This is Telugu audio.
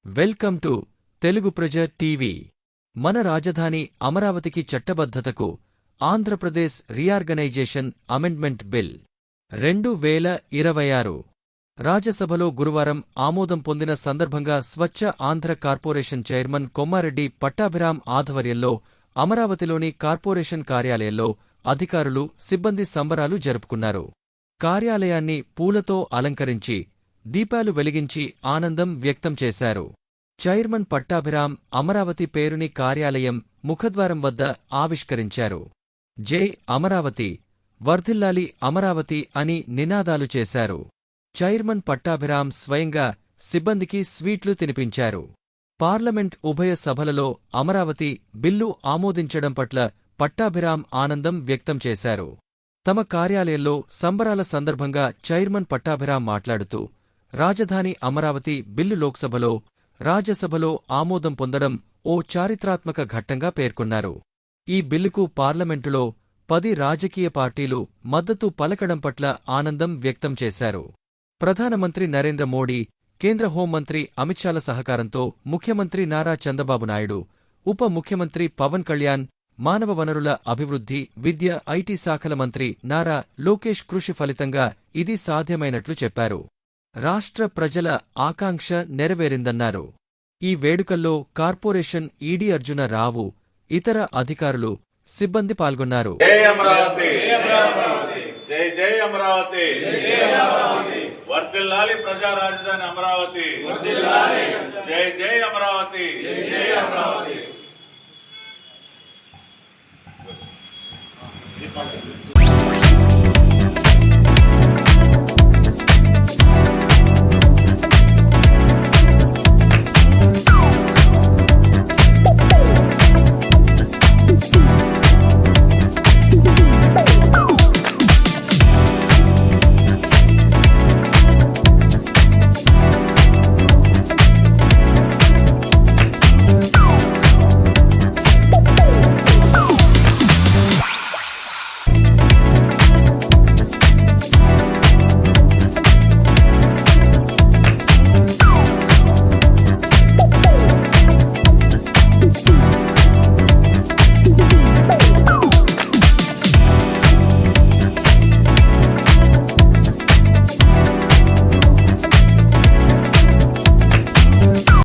వెల్కమ్ టు తెలుగు ప్రజ టీవీ. మన రాజధాని అమరావతికి చట్టబద్ధతకు ఆంధ్రప్రదేశ్ రీఆర్గనైజేషన్ అమెండ్మెంట్ బిల్ 2026 రాజ్యసభలో గురువారం ఆమోదం పొందిన సందర్భంగా స్వచ్ఛ ఆంధ్ర కార్పొరేషన్ చైర్మన్ కొమ్మారెడ్డి పట్టాభిరాం ఆధ్వర్యంలో అమరావతిలోని కార్పొరేషన్ కార్యాలయంలో అధికారులు, సిబ్బంది సంబరాలు జరుపుకున్నారు. కార్యాలయాన్ని పూలతో అలంకరించి, దీపాలు వెలిగించి ఆనందం వ్యక్తం చేశారు. చైర్మన్ పట్టాభిరాం అమరావతి పేరుని కార్యాలయం ముఖద్వారం వద్ద ఆవిష్కరించారు. జై అమరావతి, వర్ధిల్లాలి అమరావతి అని నినాదాలు చేశారు. చైర్మన్ పట్టాభిరాం స్వయంగా సిబ్బందికి స్వీట్లు తినిపించారు. పార్లమెంట్ ఉభయ సభలలో అమరావతి బిల్లు ఆమోదించడం పట్ల పట్టాభిరాం ఆనందం వ్యక్తం చేశారు. తమ కార్యాలయంలో సంబరాల సందర్భంగా చైర్మన్ పట్టాభిరాం మాట్లాడుతూ, రాజధాని అమరావతి బిల్లు లోక్సభలో, రాజ్యసభలో ఆమోదం పొందడం ఓ చారిత్రాత్మక ఘట్టంగా పేర్కొన్నారు. ఈ బిల్లుకు పార్లమెంటులో 10 రాజకీయ పార్టీలు మద్దతు పలకడం పట్ల ఆనందం వ్యక్తం చేశారు. ప్రధానమంత్రి నరేంద్ర మోడీ, కేంద్ర హోంమంత్రి అమిత్ షాల సహకారంతో ముఖ్యమంత్రి నారా చంద్రబాబు నాయుడు, ఉప ముఖ్యమంత్రి పవన్ కళ్యాణ్, మానవ వనరుల అభివృద్ధి, విద్య, ఐటీ శాఖల మంత్రి నారా లోకేష్ కృషి ఫలితంగా ఇది సాధ్యమైనట్లు చెప్పారు. రాష్ట్ర ప్రజల ఆకాంక్ష నెరవేరిందన్నారు. ఈ వేడుకల్లో కార్పొరేషన్ ఈడీ అర్జున రావు, ఇతర అధికారులు, సిబ్బంది పాల్గొన్నారు. జై అమరావతి, జై జై అమరావతి, వర్ధిల్లాలి ప్రజా రాజధాని అమరావతి, జై జై అమరావతి.